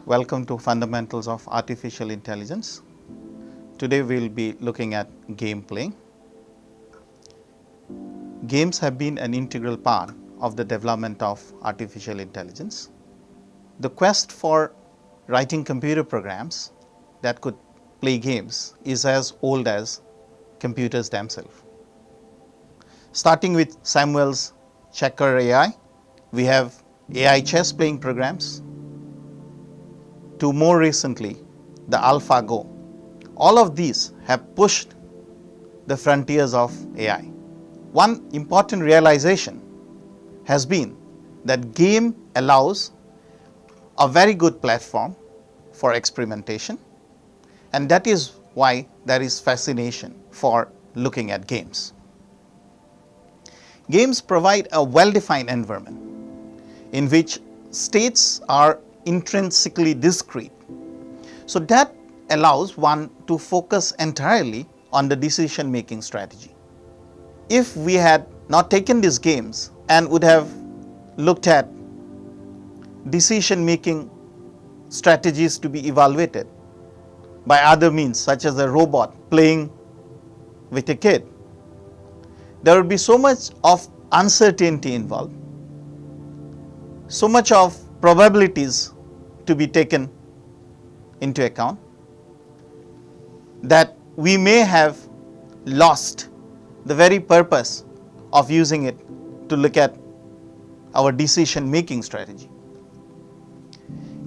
Welcome to Fundamentals of Artificial Intelligence. Today we will be looking at game playing. Games have been an integral part of the development of artificial intelligence. The quest for writing computer programs that could play games is as old as computers themselves. Starting with Samuel's checker AI, we have AI chess playing programs, to more recently the AlphaGo. All of these have pushed the frontiers of AI. One important realization has been that game allows a very good platform for experimentation, and that is why there is fascination for looking at games. Games provide a well-defined environment in which states are intrinsically discrete. So that allows one to focus entirely on the decision making strategy. If we had not taken these games and would have looked at decision making strategies to be evaluated by other means, such as a robot playing with a kid, there would be so much of uncertainty involved, so much of probabilities to be taken into account, that we may have lost the very purpose of using it to look at our decision making strategy.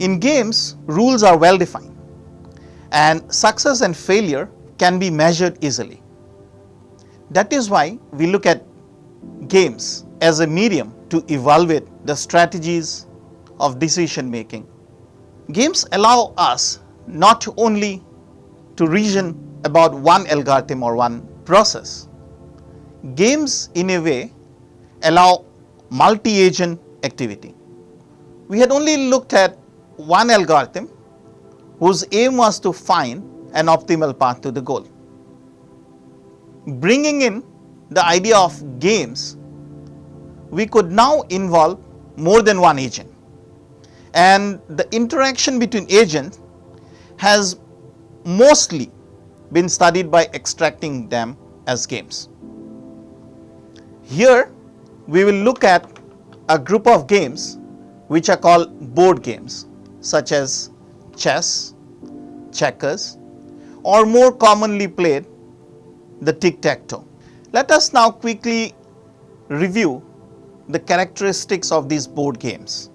In games, rules are well defined and success and failure can be measured easily. That is why we look at games as a medium to evaluate the strategies of decision making. Games allow us not only to reason about one algorithm or one process. Games in a way allow multi-agent activity. We had only looked at one algorithm whose aim was to find an optimal path to the goal. Bringing in the idea of games, we could now involve more than one agent. And the interaction between agents has mostly been studied by extracting them as games. Here we will look at a group of games which are called board games, such as chess, checkers, or more commonly played, the tic-tac-toe. Let us now quickly review the characteristics of these board games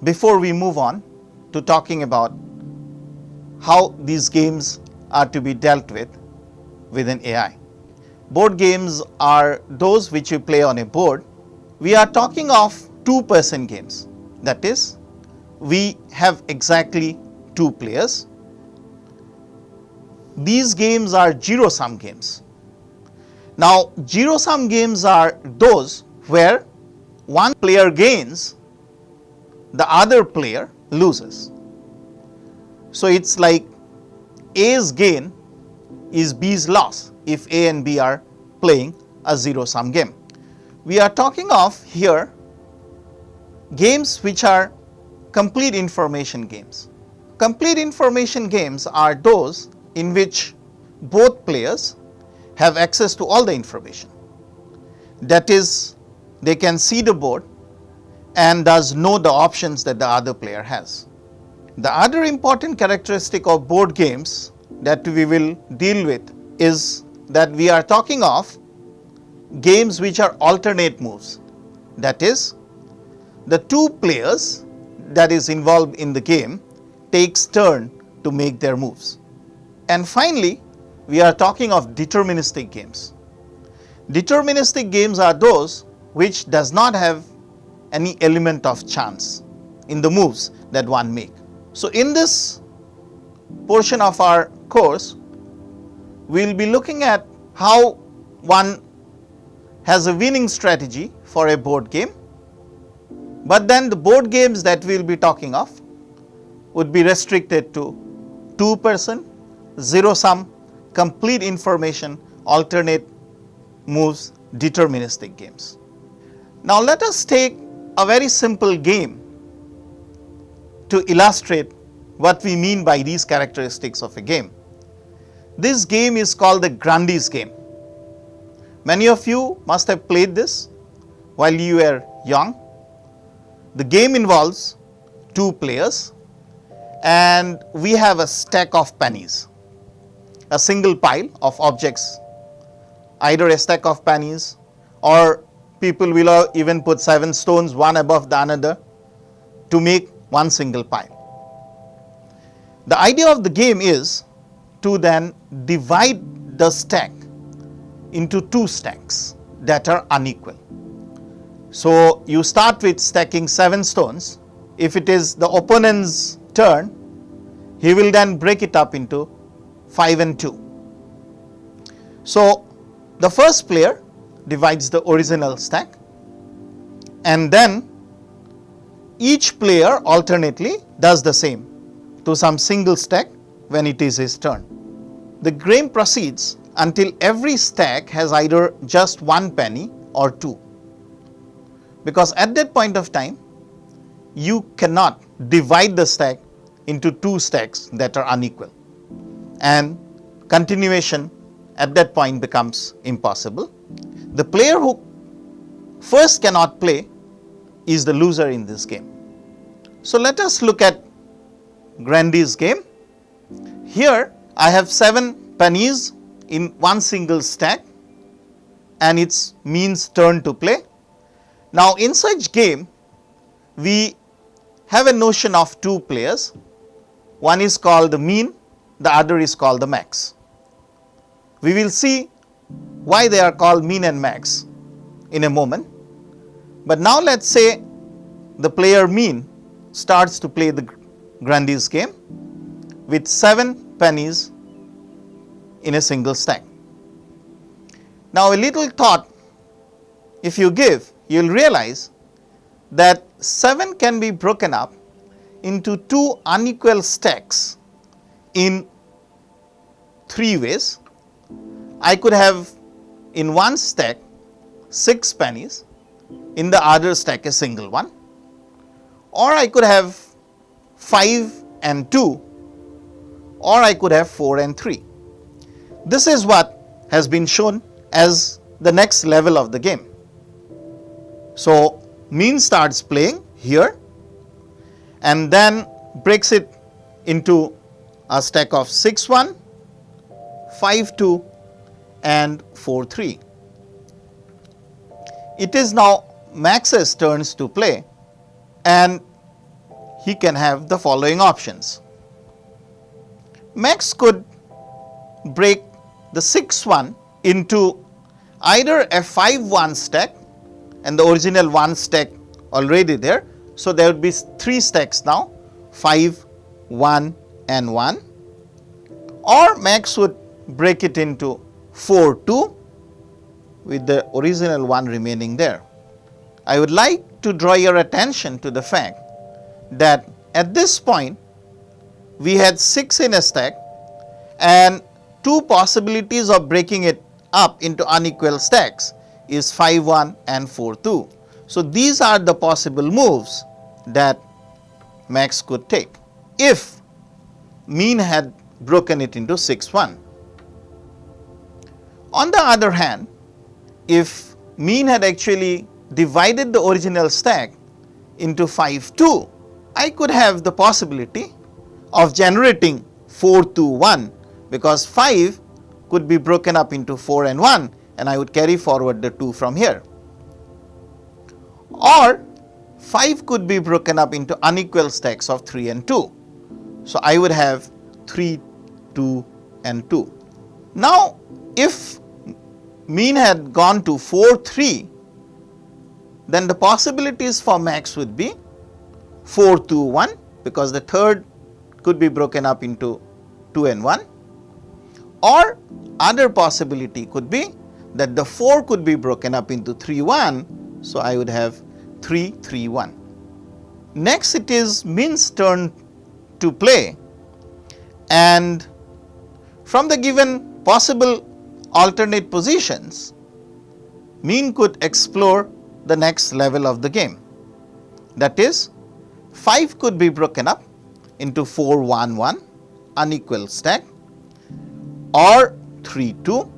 before we move on to talking about how these games are to be dealt with within AI. Board games are those which you play on a board. We are talking of two-person games. That is, we have exactly two players. These games are zero-sum games. Now, zero-sum games are those where one player gains, the other player loses. So it's like A's gain is B's loss if A and B are playing a zero-sum game. We are talking of here games which are complete information games. Complete information games are those in which both players have access to all the information. That is, they can see the board and thus know the options that the other player has. The other important characteristic of board games that we will deal with is that we are talking of games which are alternate moves. That is, the two players that is involved in the game takes turn to make their moves. And finally, we are talking of deterministic games. Deterministic games are those which does not have any element of chance in the moves that one make. So in this portion of our course, we will be looking at how one has a winning strategy for a board game, but then the board games that we will be talking of would be restricted to two-person, zero-sum, complete information, alternate moves, deterministic games. Now let us take a very simple game to illustrate what we mean by these characteristics of a game. This game is called the Grundy's game. Many of you must have played this while you were young. The game involves two players and we have a stack of pennies, a single pile of objects, either a stack of pennies or people will even put 7 stones one above the another to make one single pile. The idea of the game is to then divide the stack into 2 stacks that are unequal. So you start with stacking 7 stones. If it is the opponent's turn, he will then break it up into 5 and 2. So the first player divides the original stack, and then each player alternately does the same to some single stack when it is his turn. The game proceeds until every stack has either just 1 penny or 2, because at that point of time you cannot divide the stack into 2 stacks that are unequal, and continuation at that point becomes impossible. The player who first cannot play is the loser in this game. So let us look at Grundy's game. Here I have 7 pennies in one single stack and it's mean's turn to play. Now in such game we have a notion of 2 players. One is called the mean, the other is called the max. We will see why they are called mean and max in a moment. But now let's say the player mean starts to play the Grundy's game with 7 pennies in a single stack. Now a little thought if you give, you will realize that 7 can be broken up into 2 unequal stacks in 3 ways. I could have in one stack 6 pennies, in the other stack a single one, or I could have 5 and 2, or I could have 4 and 3. This is what has been shown as the next level of the game. So mean starts playing here and then breaks it into a stack of 6 1, 5 2 and 4 3. It is now Max's turns to play and he can have the following options. Max could break the 6 1 into either a 5 1 stack and the original 1 stack already there. So there would be 3 stacks now, 5, 1 and 1, or Max would break it into 4 2 with the original 1 remaining there. I would like to draw your attention to the fact that at this point we had 6 in a stack and 2 possibilities of breaking it up into unequal stacks is 5 1 and 4 2. So these are the possible moves that Max could take if mean had broken it into 6 1. On the other hand, if mean had actually divided the original stack into 5 2, I could have the possibility of generating 4 2 1, because 5 could be broken up into 4 and 1 and I would carry forward the 2 from here. Or 5 could be broken up into unequal stacks of 3 and 2. So I would have 3 2 and 2. Now if mean had gone to 4 3, then the possibilities for Max would be 4 2 1, because the third could be broken up into 2 and 1, or other possibility could be that the 4 could be broken up into 3 1, so I would have 3 3 1. Next it is mean's turn to play, and from the given possible alternate positions, mean could explore the next level of the game. That is, 5 could be broken up into 4, 1, 1, unequal stack, or 3, 2.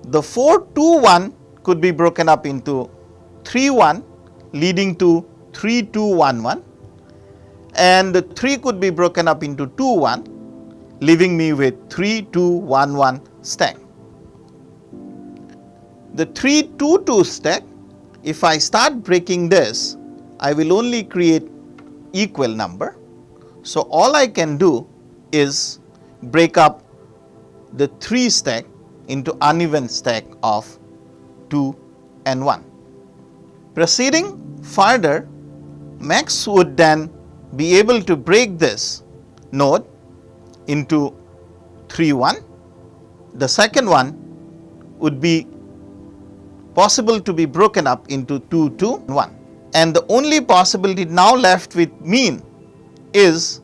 The 4, 2, 1 could be broken up into 3, 1, leading to 3, 2, 1, 1, and the 3 could be broken up into 2, 1, leaving me with 3, 2, 1, 1 stack. The 3, 2, 2 stack, if I start breaking this, I will only create equal number. So all I can do is break up the 3 stack into uneven stack of 2 and 1. Proceeding further, Max would then be able to break this node into 3, 1. The second one would be possible to be broken up into 2, 2, 1. And the only possibility now left with mean is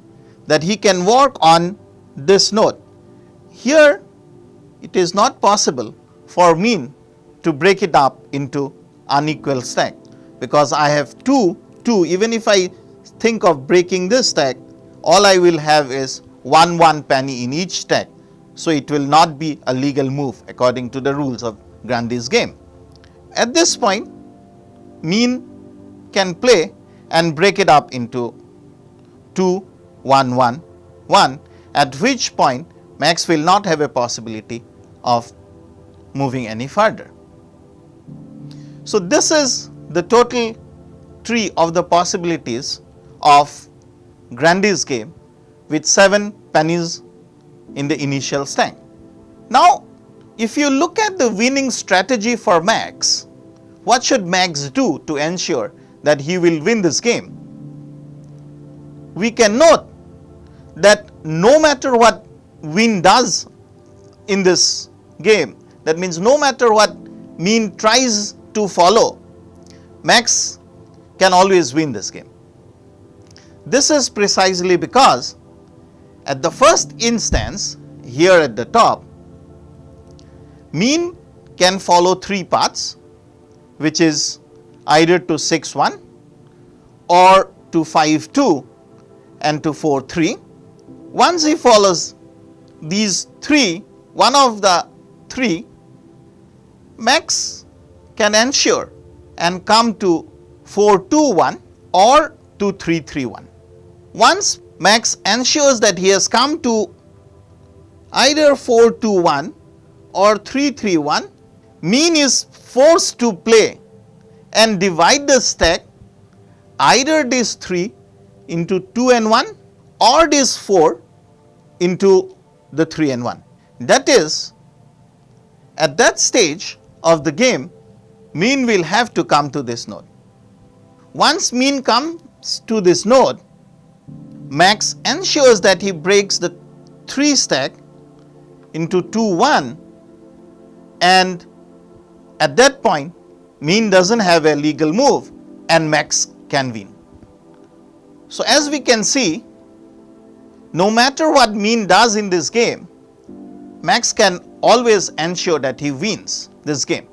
that he can work on this node. Here it is not possible for mean to break it up into unequal stack, because I have 2, 2. Even if I think of breaking this stack, all I will have is 1, 1 penny in each stack. So it will not be a legal move according to the rules of Grundy's game. At this point, mean can play and break it up into 2, 1, 1, 1, at which point Max will not have a possibility of moving any further. So this is the total tree of the possibilities of Grundy's game with 7 pennies in the initial stack. Now, if you look at the winning strategy for Max, what should Max do to ensure that he will win this game? We can note that no matter what Win does in this game, that means no matter what mean tries to follow, Max can always win this game. This is precisely because at the first instance, here at the top, mean can follow 3 paths, which is either to 6, 1 or to 5, 2 and to 4, 3. Once he follows these 3, one of the 3, Max can ensure and come to 4, 2, 1 or to 3, 3, 1. Once Max ensures that he has come to either 4, 2, 1 or 3, 3, 1, mean is forced to play and divide the stack either this 3 into 2 and 1 or this 4 into the 3 and 1. That is, at that stage of the game, mean will have to come to this node. Once mean comes to this node, Max ensures that he breaks the 3 stack into 2, 1, and at that point, mean doesn't have a legal move and Max can win. So as we can see, no matter what mean does in this game, Max can always ensure that he wins this game.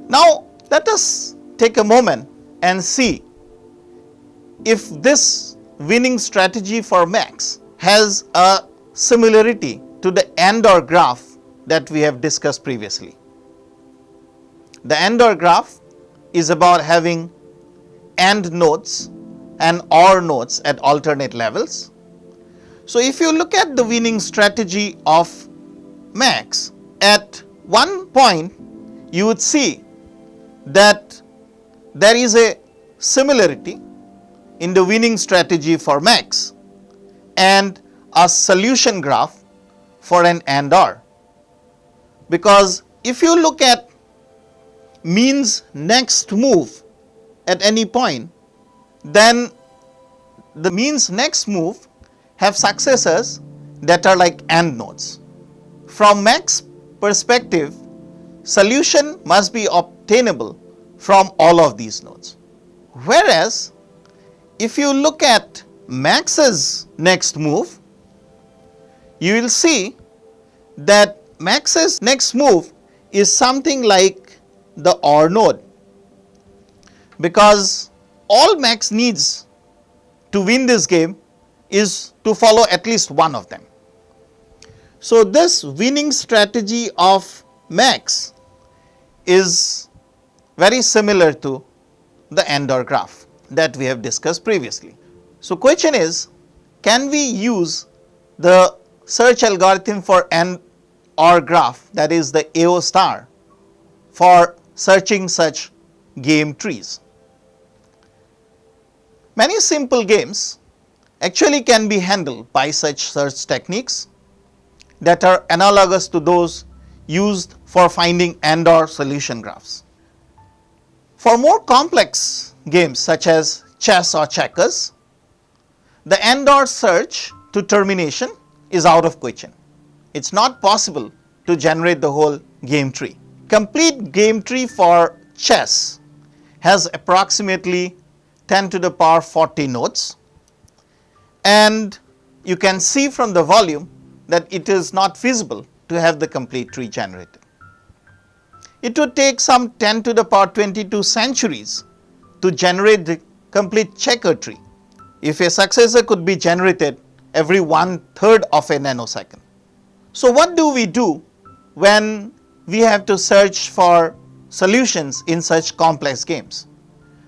Now let us take a moment and see if this winning strategy for Max has a similarity to the AND/OR graph that we have discussed previously. The AND/OR graph is about having AND nodes and OR nodes at alternate levels. So if you look at the winning strategy of Max, at one point you would see that there is a similarity in the winning strategy for Max and a solution graph for an AND/OR. Because if you look at mean's next move at any point, then the mean's next move have successors that are like AND nodes. From Max perspective, solution must be obtainable from all of these nodes. Whereas, if you look at Max's next move, you will see that Max's next move is something like the OR node, because all Max needs to win this game is to follow at least one of them. So this winning strategy of max is very similar to the AND/OR graph that we have discussed previously. So question is, can we use the search algorithm for AND/OR graph, that is the AO star, for searching such game trees? Many simple games actually can be handled by such search techniques that are analogous to those used for finding AND/OR solution graphs. For more complex games such as chess or checkers, the AND/OR search to termination is out of question. It's not possible to generate the whole game tree. Complete game tree for chess has approximately 10 to the power 40 nodes, and you can see from the volume that it is not feasible to have the complete tree generated. It would take some 10 to the power 22 centuries to generate the complete checker tree, if a successor could be generated every 1/3 of a nanosecond. So what do we do when we have to search for solutions in such complex games?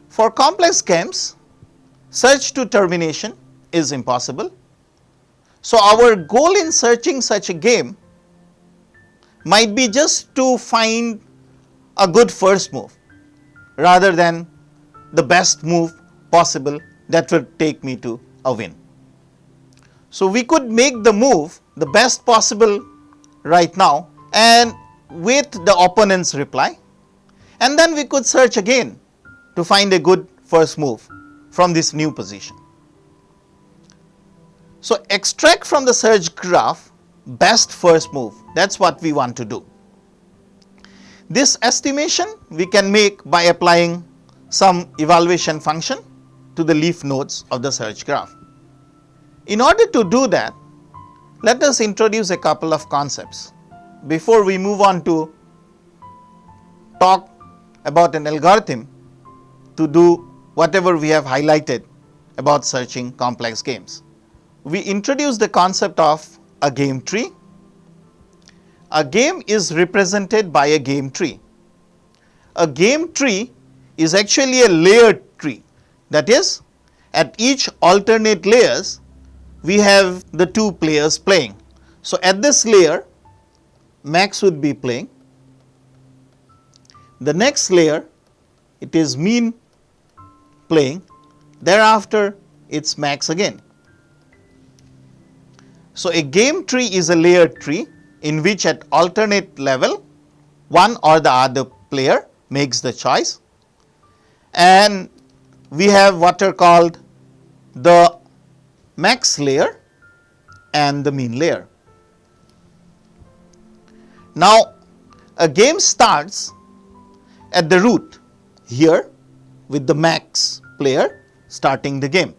For complex games, search to termination is impossible. So our goal in searching such a game might be just to find a good first move rather than the best move possible that will take me to a win. So we could make the move the best possible right now and wait the opponent's reply, and then we could search again to find a good first move from this new position. So extract from the search graph best first move. That's what we want to do. This estimation we can make by applying some evaluation function to the leaf nodes of the search graph. In order to do that, let us introduce a couple of concepts before we move on to talk about an algorithm to do whatever we have highlighted about searching complex games. We introduce the concept of a game tree. A game is represented by a game tree. A game tree is actually a layered tree. That is, at each alternate layers, we have the two players playing. So at this layer, max would be playing. The next layer, it is mean playing. Thereafter, it's max again. So a game tree is a layered tree in which at alternate level, one or the other player makes the choice, and we have what are called the max layer and the mean layer. Now a game starts at the root here with the max player starting the game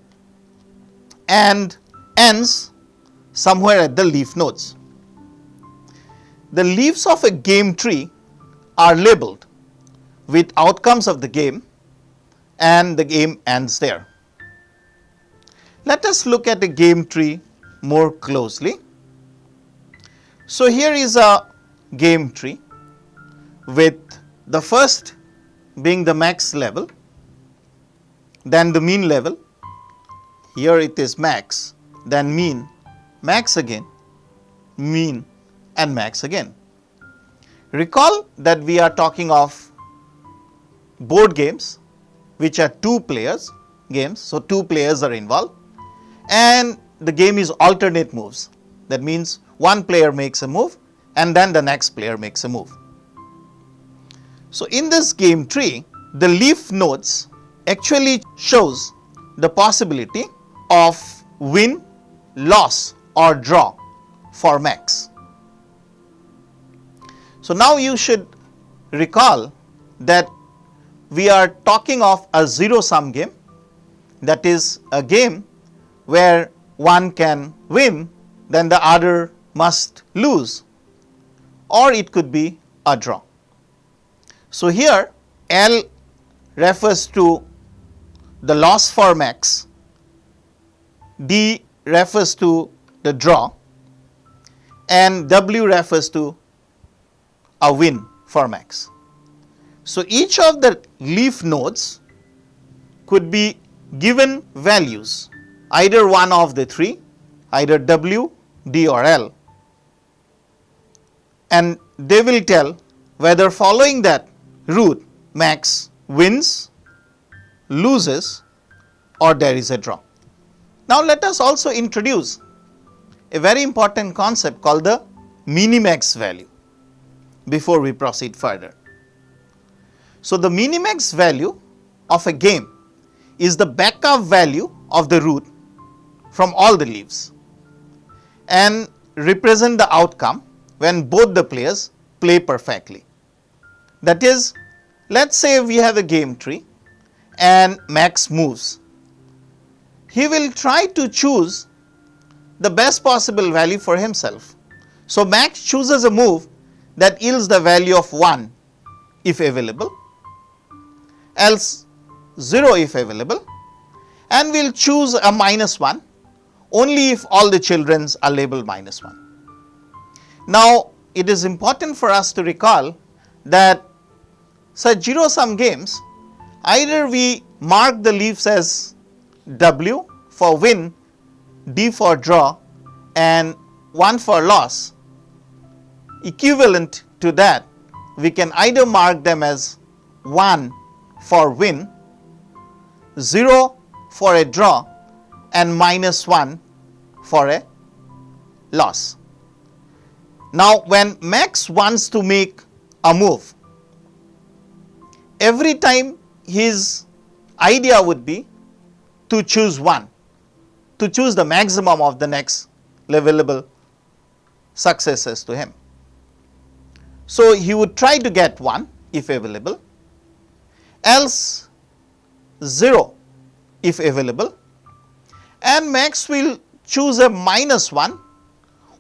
and ends somewhere at the leaf nodes. The leaves of a game tree are labeled with outcomes of the game, and the game ends there. Let us look at a game tree more closely. So here is a game tree with the first being the max level, then the mean level, here it is max, then mean, max again, mean and max again. Recall that we are talking of board games which are two players games, so two players are involved, and the game is alternate moves. That means one player makes a move and then the next player makes a move. So in this game tree, the leaf nodes actually shows the possibility of win, loss or draw for max. So now you should recall that we are talking of a zero-sum game, that is a game where one can win, then the other must lose, or it could be a draw. So here L refers to the loss for max D refers to the draw, and W refers to a win for max. So each of the leaf nodes could be given values, either one of the three, either W, D or L, and they will tell whether following that route max wins, loses or there is a draw. Now let us also introduce a very important concept called the minimax value before we proceed further. So the minimax value of a game is the backup value of the route from all the leaves and represent the outcome when both the players play perfectly. That is, let's say we have a game tree and Max moves. He will try to choose the best possible value for himself. So Max chooses a move that yields the value of 1 if available, else 0 if available, and will choose a -1 only if all the children are labeled -1. Now it is important for us to recall that such zero-sum games, either we mark the leaves as W for win, D for draw and 1 for loss. Equivalent to that, we can either mark them as 1 for win, 0 for a draw and -1 for a loss. Now when Max wants to make a move, every time his idea would be to choose 1, to choose the maximum of the next available successes to him. So he would try to get 1 if available, else 0 if available, and Max will choose a -1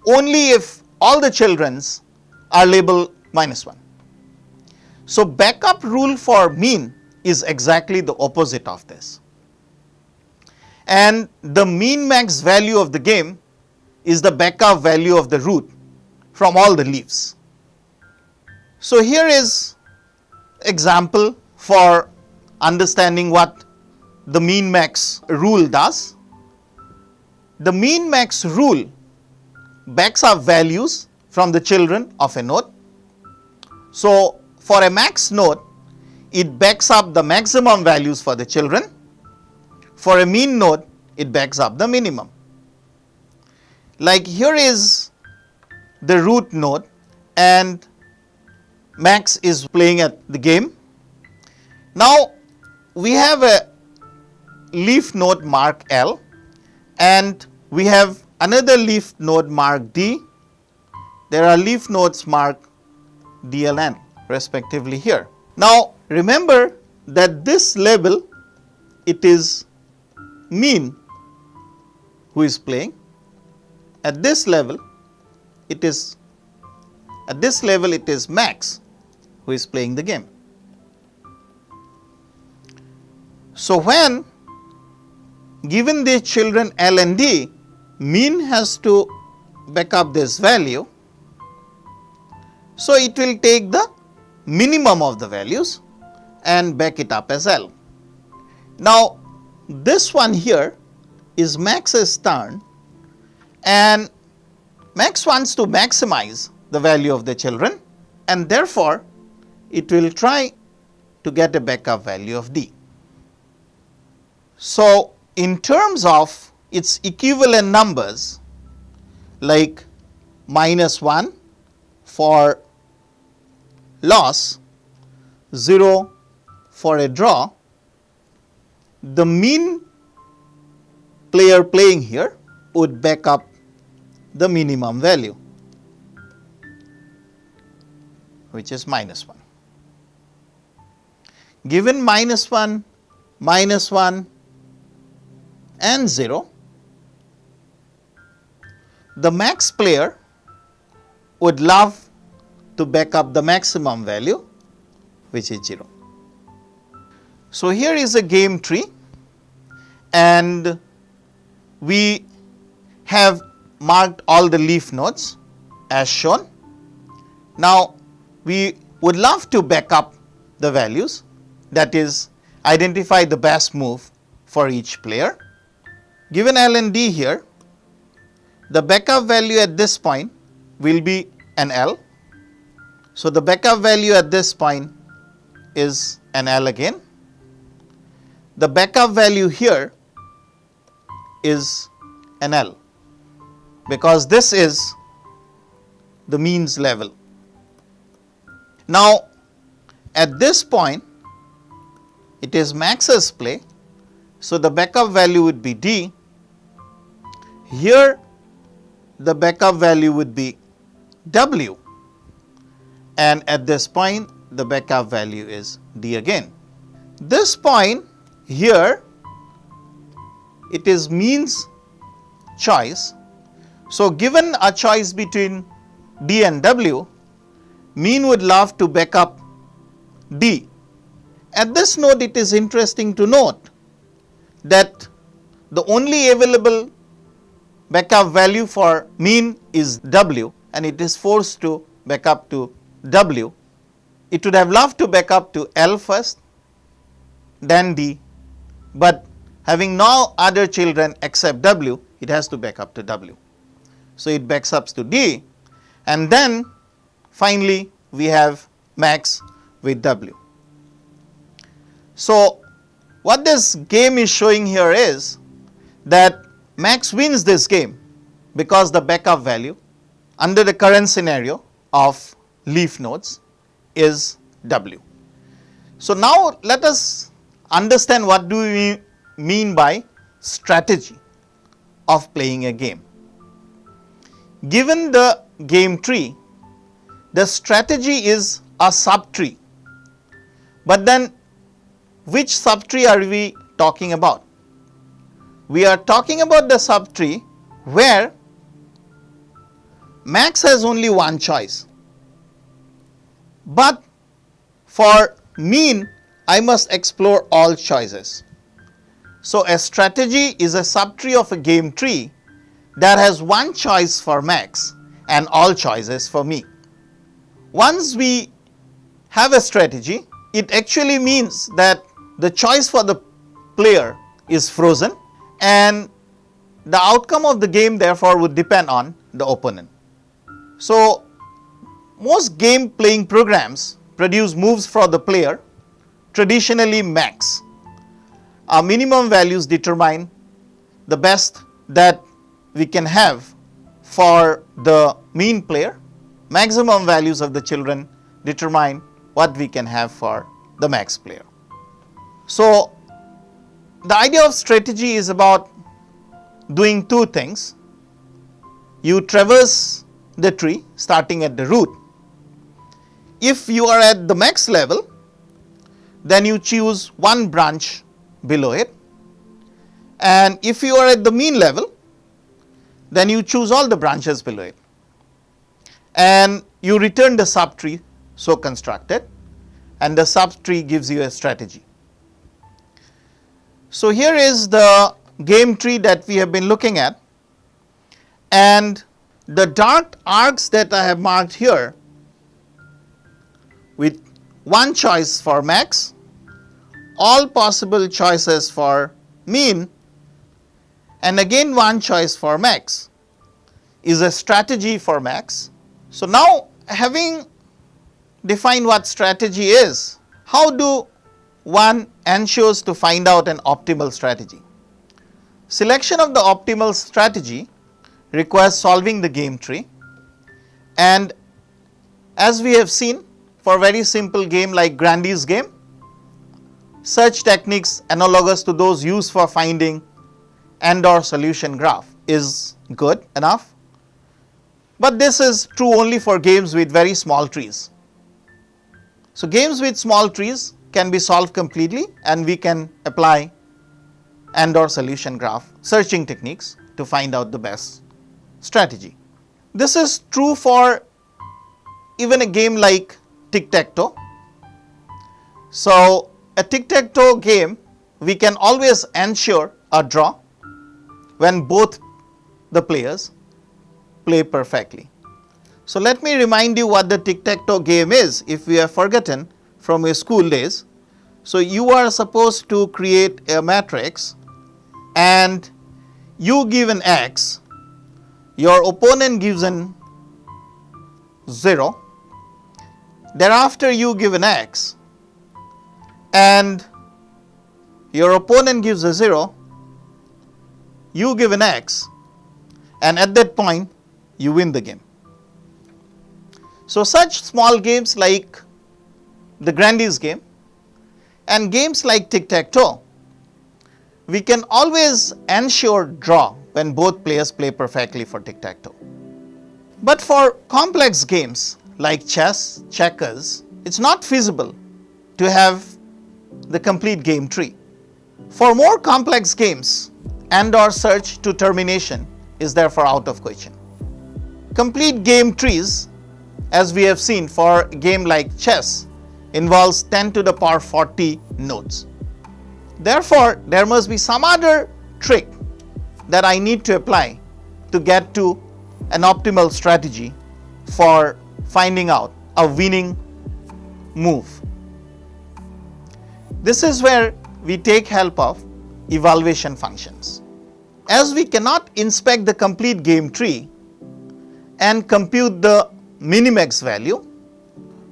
only if all the childrens are labeled -1. So backup rule for mean is exactly the opposite of this. And the mean max value of the game is the backup value of the root from all the leaves. So here is example for understanding what the mean max rule does. The mean max rule backs up values from the children of a node. So for a max node, it backs up the maximum values for the children. For a mean node, it backs up the minimum. Like here is the root node and Max is playing at the game. Now we have a leaf node marked L and we have another leaf node marked D. There are leaf nodes marked D, L, N respectively here. Now remember that this label, it is mean who is playing. At this level it is Max who is playing the game. So when given the children L and D, mean has to back up this value. So it will take the minimum of the values and back it up as L. Now this one here is Max's turn and Max wants to maximize the value of the children and therefore it will try to get a backup value of D. So in terms of its equivalent numbers like -1 for loss, 0 for a draw, the mean player playing here would back up the minimum value, which is -1. Given -1, -1 and 0, the max player would love to back up the maximum value, which is 0. So here is a game tree and we have marked all the leaf nodes as shown. Now we would love to back up the values, that is, identify the best move for each player. Given L and D here, the backup value at this point will be an L. So the backup value at this point is an L again. The backup value here is an L, because this is the means level. Now at this point it is Max's play, so the backup value would be D. Here the backup value would be W, and at this point the backup value is D again. This point here, it is means choice. So given a choice between D and W, mean would love to back up D. At this node, it is interesting to note that the only available backup value for mean is W, and it is forced to back up to W. It would have loved to back up to L first, then D, but having no other children except W, it has to back up to W. So it backs up to D, and then finally we have Max with W. So what this game is showing here is that Max wins this game because the backup value under the current scenario of leaf nodes is W. So now let us understand what do we mean by strategy of playing a game. Given the game tree, the strategy is a subtree. But then which subtree are we talking about? We are talking about the subtree where Max has only one choice, but for mean I must explore all choices. So a strategy is a subtree of a game tree that has one choice for Max and all choices for me. Once we have a strategy, it actually means that the choice for the player is frozen, and the outcome of the game therefore would depend on the opponent. So most game playing programs produce moves for the player, traditionally max. Our minimum values determine the best that we can have for the mean player. Maximum values of the children determine what we can have for the max player. So the idea of strategy is about doing two things. You traverse the tree starting at the root. If you are at the max level, then you choose one branch below it, and if you are at the mean level, then you choose all the branches below it, and you return the subtree so constructed, and the subtree gives you a strategy. So here is the game tree that we have been looking at, and the dark arcs that I have marked here with one choice for max, all possible choices for mean, and again one choice for max is a strategy for max. So now, having defined what strategy is, how do one ensures to find out an optimal strategy? Selection of the optimal strategy requires solving the game tree, and as we have seen, for a very simple game like Grandy's game, search techniques analogous to those used for finding and/or solution graph is good enough, but this is true only for games with very small trees. So games with small trees can be solved completely, and we can apply and/or solution graph searching techniques to find out the best strategy. This is true for even a game like tic-tac-toe. So a tic-tac-toe game, we can always ensure a draw when both the players play perfectly. So let me remind you what the tic-tac-toe game is if you have forgotten from your school days. So you are supposed to create a matrix and you give an x, your opponent gives an 0, thereafter you give an x and your opponent gives a 0, you give an x, and at that point you win the game. So such small games like the Grandy's game and games like tic-tac-toe, we can always ensure draw when both players play perfectly for tic-tac-toe. But for complex games like chess, checkers, it's not feasible to have the complete game tree. For more complex games, and/or search to termination is therefore out of question. Complete game trees, as we have seen for a game like chess, involves 10 to the power 40 nodes. Therefore, there must be some other trick that I need to apply to get to an optimal strategy for finding out a winning move. This is where we take help of evaluation functions. As we cannot inspect the complete game tree and compute the minimax value,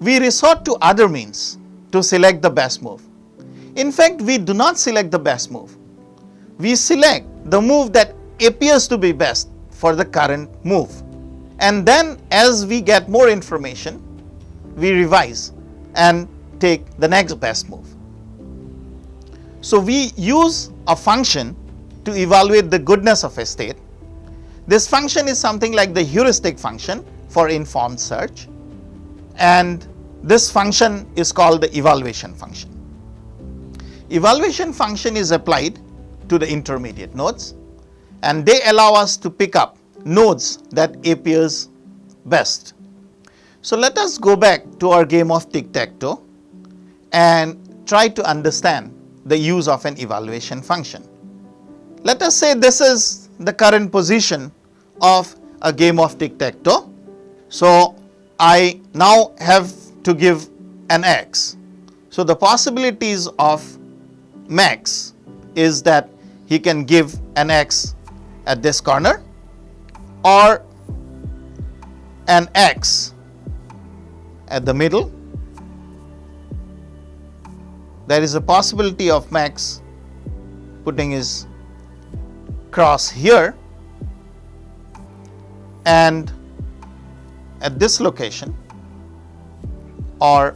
we resort to other means to select the best move. In fact, we do not select the best move. We select the move that appears to be best for the current move. And then as we get more information, we revise and take the next best move. So we use a function to evaluate the goodness of a state. This function is something like the heuristic function for informed search, and this function is called the evaluation function. Evaluation function is applied to the intermediate nodes, and they allow us to pick up nodes that appears best. So let us go back to our game of tic-tac-toe and try to understand the use of an evaluation function. Let us say this is the current position of a game of tic-tac-toe. So I now have to give an x. So the possibilities of Max is that he can give an x at this corner or an x at the middle. There is a possibility of Max putting his cross here and at this location or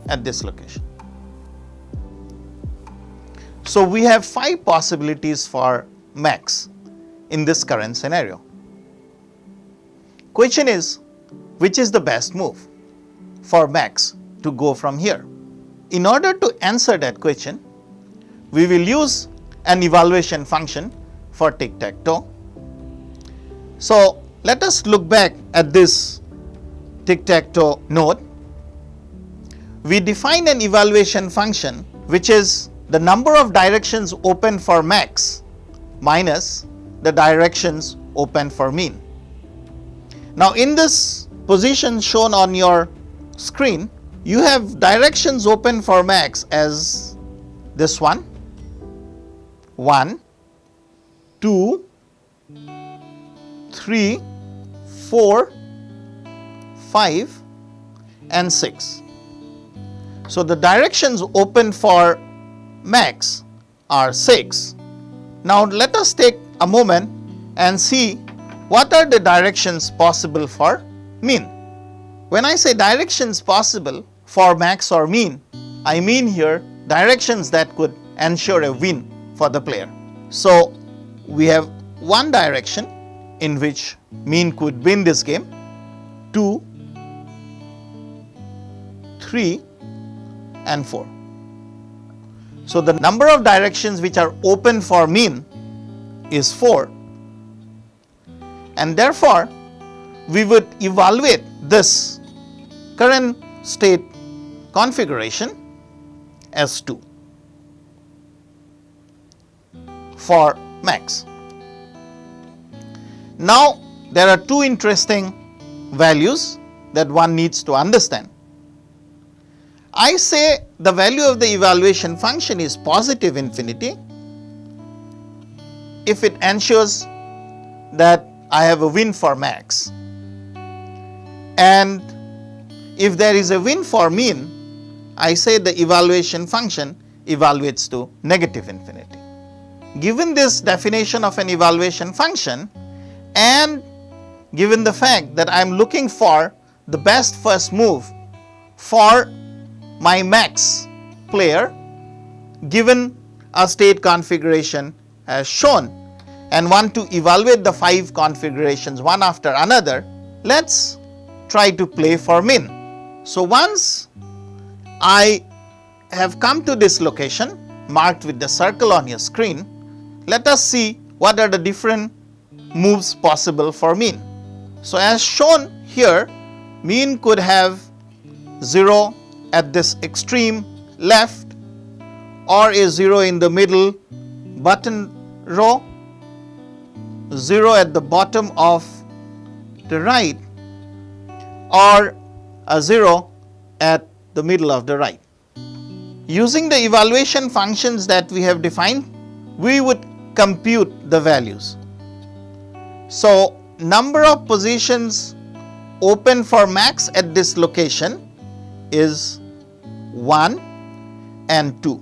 at this location. So we have 5 possibilities for Max in this current scenario. Question is, which is the best move for Max to go from here? In order to answer that question, we will use an evaluation function for tic-tac-toe. So let us look back at this tic-tac-toe node. We define an evaluation function which is the number of directions open for Max minus the directions open for mean. Now in this position shown on your screen, you have directions open for Max as this one, 1, 2, 3, 4, 5 and 6. So the directions open for Max are 6. Now let us take a moment and see what are the directions possible for mean. When I say directions possible for Max or mean, I mean here directions that could ensure a win for the player. So we have one direction in which mean could win this game, 2, 3 and 4. So the number of directions which are open for mean is 4, and therefore we would evaluate this current state configuration as 2. for max. Now there are two interesting values that one needs to understand. I say the value of the evaluation function is positive infinity if it ensures that I have a win for max, and if there is a win for mean, I say the evaluation function evaluates to negative infinity. Given this definition of an evaluation function, and given the fact that I am looking for the best first move for my max player given a state configuration as shown, and want to evaluate the 5 configurations one after another, let's try to play for min. So once I have come to this location marked with the circle on your screen, let us see what are the different moves possible for min. So as shown here, min could have 0 at this extreme left, or a 0 in the middle button row, 0 at the bottom of the right, or a 0 at the middle of the right. Using the evaluation functions that we have defined, we would compute the values. So number of positions open for max at this location is 1 and 2.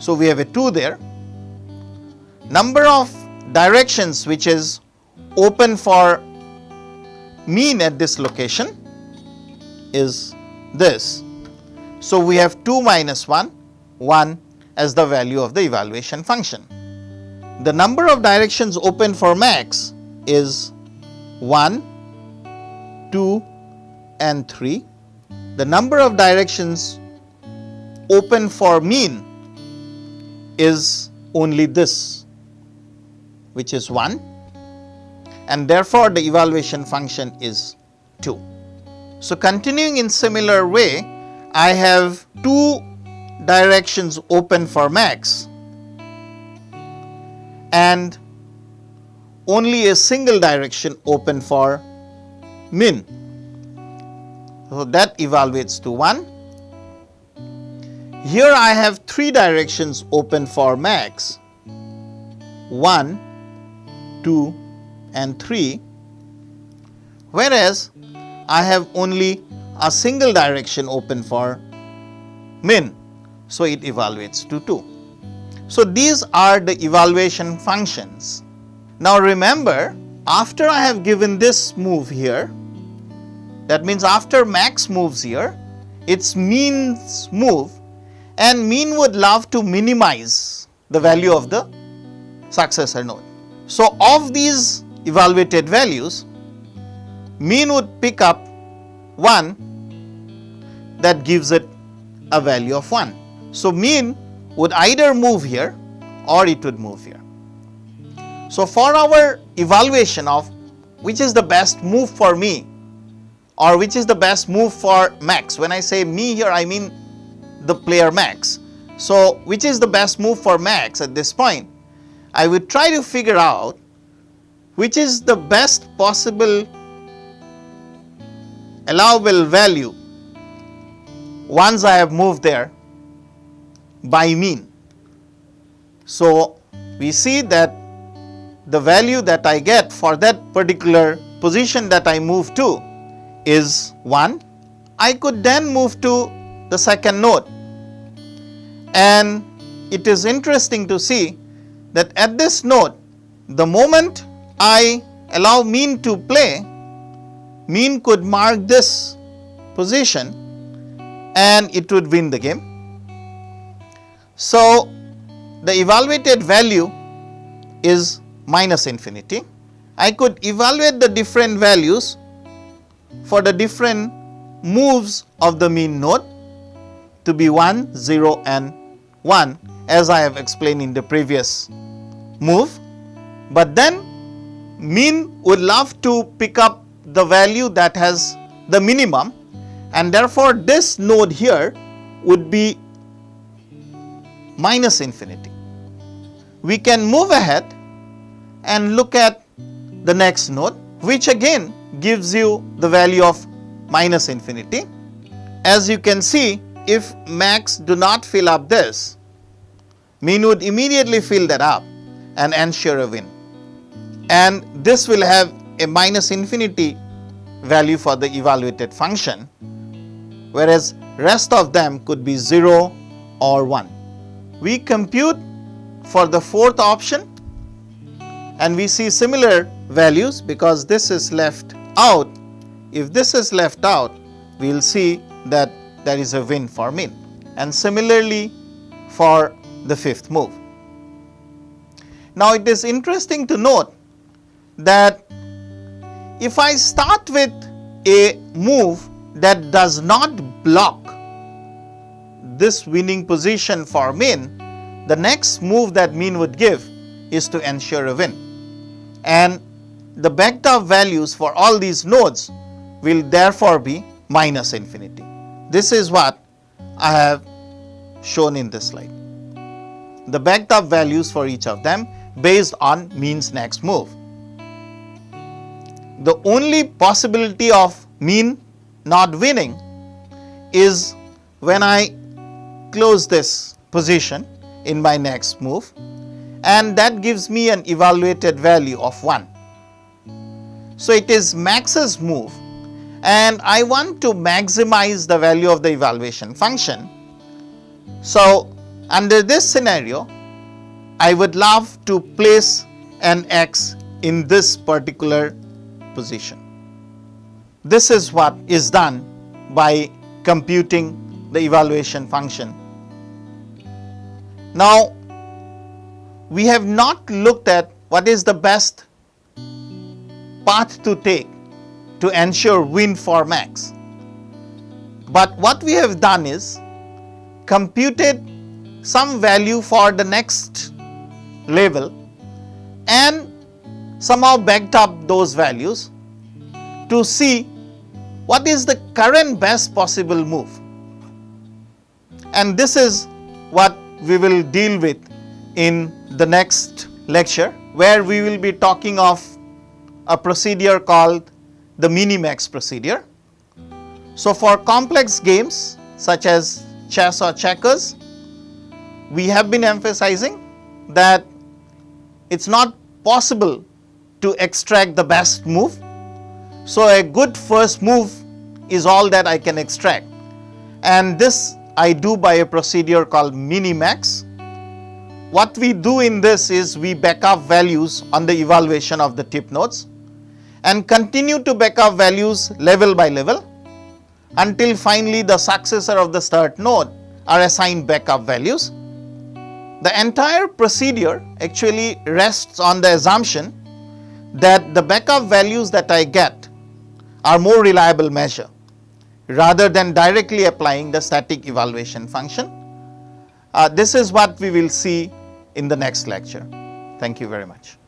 So we have a 2 there. Number of directions which is open for mean at this location is this. So we have 2 minus 1, 1 as the value of the evaluation function. The number of directions open for max is 1, 2 and 3. The number of directions open for mean is only this, which is 1, and therefore the evaluation function is 2. So continuing in similar way, I have 2 directions open for max and only a single direction open for min. So that evaluates to 1. Here I have 3 directions open for max, 1, 2 and 3, whereas I have only a single direction open for min, so it evaluates to 2. So these are the evaluation functions. Now remember, after I have given this move here, that means after max moves here, it's mean's move, and mean would love to minimize the value of the successor node. So of these evaluated values, mean would pick up 1 that gives it a value of 1. So mean would either move here or it would move here. So for our evaluation of which is the best move for me or which is the best move for max, when I say me here I mean the player max. So which is the best move for max at this point, I would try to figure out which is the best possible allowable value once I have moved there by mean. So we see that the value that I get for that particular position that I move to is 1. I could then move to the second node, and it is interesting to see that at this node, the moment I allow mean to play, mean could mark this position and it would win the game. So the evaluated value is minus infinity. I could evaluate the different values for the different moves of the mean node to be 1, 0 and 1, as I have explained in the previous move. But then mean would love to pick up the value that has the minimum, and therefore this node here would be minus infinity. we can move ahead and look at the next node, which again gives you the value of minus infinity. As you can see, if max do not fill up this, min would immediately fill that up and ensure a win. And this will have a minus infinity value for the evaluated function, whereas rest of them could be 0 or 1. We compute for the fourth option and we see similar values because this is left out. If this is left out, we will see that there is a win for min, and similarly for the fifth move. Now it is interesting to note that if I start with a move that does not block this winning position for min, the next move that min would give is to ensure a win. And the backed up values for all these nodes will therefore be minus infinity. This is what I have shown in this slide. The backed up values for each of them based on min's next move. The only possibility of min not winning is when I close this position in my next move, and that gives me an evaluated value of 1. So it is max's move, and I want to maximize the value of the evaluation function. So under this scenario, I would love to place an x in this particular position. This is what is done by computing the evaluation function. Now, we have not looked at what is the best path to take to ensure win for max. But what we have done is computed some value for the next level and somehow backed up those values to see what is the current best possible move. And this is what we will deal with in the next lecture, where we will be talking of a procedure called the minimax procedure. So for complex games such as chess or checkers, we have been emphasizing that it's not possible to extract the best move. So a good first move is all that I can extract, and this I do by a procedure called minimax. What we do in this is we back up values on the evaluation of the tip nodes and continue to back up values level by level until finally the successor of the start node are assigned backup values. The entire procedure actually rests on the assumption that the backup values that I get are more reliable measure rather than directly applying the static evaluation function. This is what we will see in the next lecture. Thank you very much.